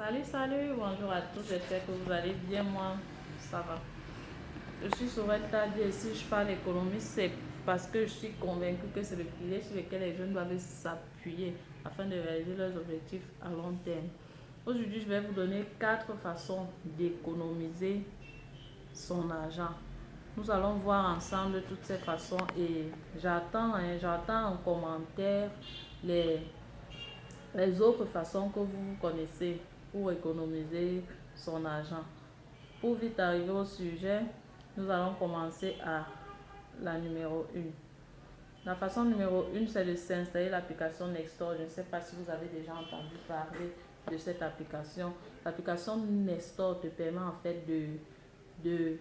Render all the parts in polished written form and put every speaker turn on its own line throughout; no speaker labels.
Salut, bonjour à tous, j'espère que vous allez bien, moi, ça va. Je suis Sorel Tadi et si je parle économie, c'est parce que je suis convaincue que c'est le pilier sur lequel les jeunes doivent s'appuyer afin de réaliser leurs objectifs à long terme. Aujourd'hui, je vais vous donner 4 façons d'économiser son argent. Nous allons voir ensemble toutes ces façons et j'attends en commentaire les autres façons que vous connaissez pour économiser son argent. Pour vite arriver au sujet, nous allons commencer à la numéro 1. La façon numéro 1, c'est de s'installer l'application Nestor. Je ne sais pas si vous avez déjà entendu parler de cette application. L'application Nestor te permet en fait de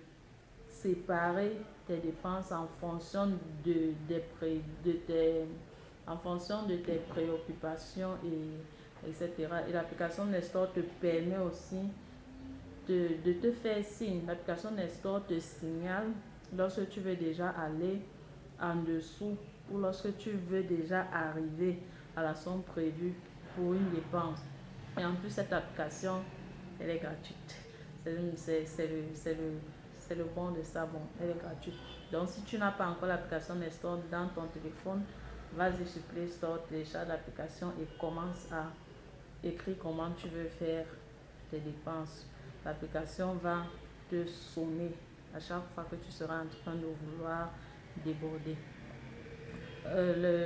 séparer tes dépenses en fonction en fonction de tes préoccupations etc. Et l'application Nestor te permet aussi de te faire signe. L'application Nestor te signale lorsque tu veux déjà aller en dessous ou lorsque tu veux déjà arriver à la somme prévue pour une dépense. Et en plus, cette application, elle est gratuite. C'est le bon de ça, bon, elle est gratuite. Donc, si tu n'as pas encore l'application Nestor dans ton téléphone, vas-y sur Play Store, télécharge l'application et commence à écrire comment tu veux faire tes dépenses. L'application va te sonner à chaque fois que tu seras en train de vouloir déborder.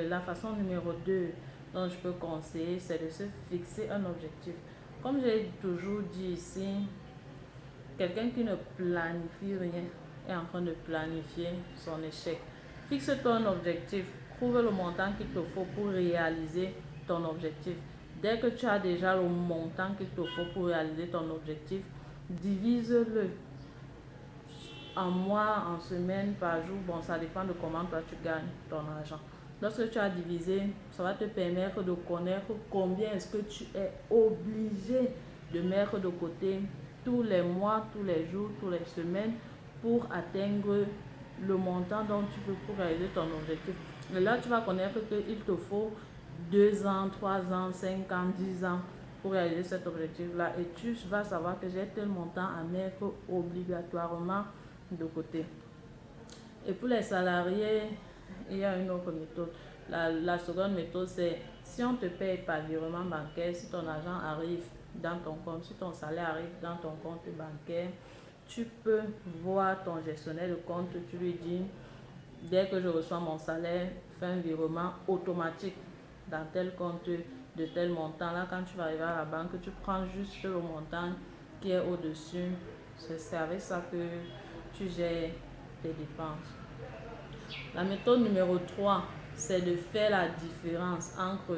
La façon numéro 2 dont je peux conseiller, c'est de se fixer un objectif. Comme j'ai toujours dit ici, quelqu'un qui ne planifie rien est en train de planifier son échec. Fixe-toi un objectif, trouve le montant qu'il te faut pour réaliser ton objectif. Dès que tu as déjà le montant qu'il te faut pour réaliser ton objectif, divise-le en mois, en semaine, par jour. Bon, ça dépend de comment toi tu gagnes ton argent. Lorsque tu as divisé, ça va te permettre de connaître combien est-ce que tu es obligé de mettre de côté tous les mois, tous les jours, toutes les semaines pour atteindre le montant dont tu veux pour réaliser ton objectif. Et là, tu vas connaître qu'il te faut 2 ans, 3 ans, 5 ans, 10 ans pour réaliser cet objectif-là. Et tu vas savoir que j'ai tel montant à mettre obligatoirement de côté. Et pour les salariés, il y a une autre méthode. La seconde méthode, c'est si on te paye par virement bancaire, si ton argent arrive dans ton compte, si ton salaire arrive dans ton compte bancaire, tu peux voir ton gestionnaire de compte, tu lui dis, dès que je reçois mon salaire, fais un virement automatique dans tel compte de tel montant. Là, quand tu vas arriver à la banque, tu prends juste le montant qui est au-dessus. C'est avec ça que tu gères tes dépenses. La méthode numéro 3, c'est de faire la différence entre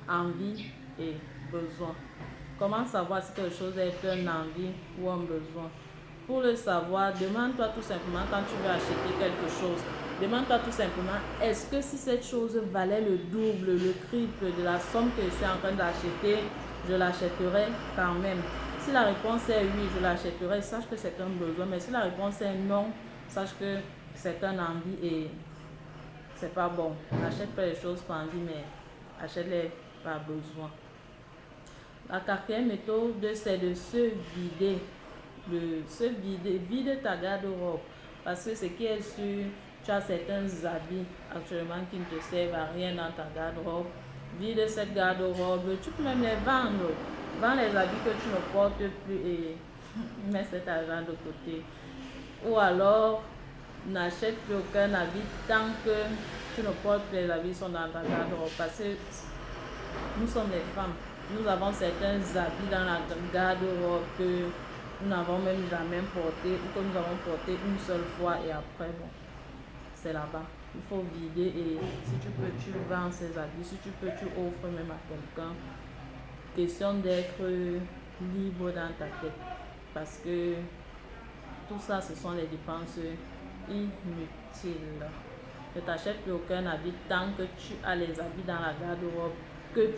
envie et besoin. Comment savoir si quelque chose est un envie ou un besoin? Pour le savoir, demande-toi tout simplement quand tu veux acheter quelque chose. Demande-toi tout simplement, est-ce que si cette chose valait le double, le triple de la somme que je suis en train d'acheter, je l'achèterais quand même? Si la réponse est oui, je l'achèterai, sache que c'est un besoin. Mais si la réponse est non, sache que c'est un envie et c'est pas bon. N'achète pas les choses par envie, mais achète-les par besoin. La quatrième méthode, c'est de se vider. Vide ta garde-robe. Parce que ce qui est sûr, tu as certains habits actuellement qui ne te servent à rien dans ta garde-robe. Vide cette garde-robe. Tu peux même les vendre. Vends les habits que tu ne portes plus et mets cet argent de côté. Ou alors, n'achète plus aucun habit tant que tu ne portes plus les habits qui sont dans ta garde-robe. Parce que nous sommes les femmes. Nous avons certains habits dans la garde-robe que nous n'avons même jamais porté ou que nous avons porté une seule fois et après, bon, c'est là-bas. Il faut vider et si tu peux, tu vends ces habits. Si tu peux, tu offres même à quelqu'un. Question d'être libre dans ta tête. Parce que tout ça, ce sont les dépenses inutiles. Ne t'achète plus aucun habit tant que tu as les habits dans la garde-robe que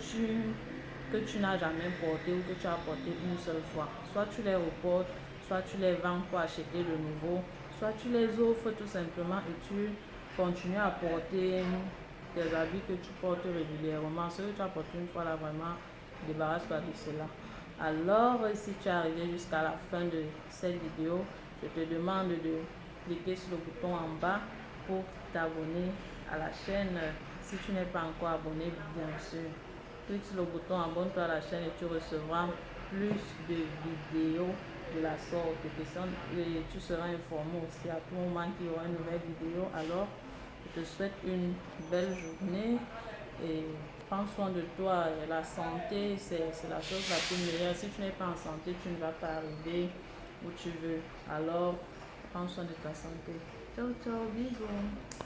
tu n'as jamais porté ou que tu as porté une seule fois. Soit tu les reportes, soit tu les vends pour acheter de nouveau, soit tu les offres tout simplement et tu continues à porter des habits que tu portes régulièrement. Ce que tu as porté une fois là, vraiment, débarrasse-toi de cela. Alors, si tu es arrivé jusqu'à la fin de cette vidéo, je te demande de cliquer sur le bouton en bas pour t'abonner à la chaîne. Si tu n'es pas encore abonné, bien sûr, clique sur le bouton abonne-toi à la chaîne et tu recevras plus de vidéos de la sorte et tu seras informé aussi à tout moment qu'il y aura une nouvelle vidéo. Alors, je te souhaite une belle journée et prends soin de toi. La santé, c'est la chose la plus meilleure. Si tu n'es pas en santé, tu ne vas pas arriver où tu veux. Alors, prends soin de ta santé. Ciao, ciao, bisous.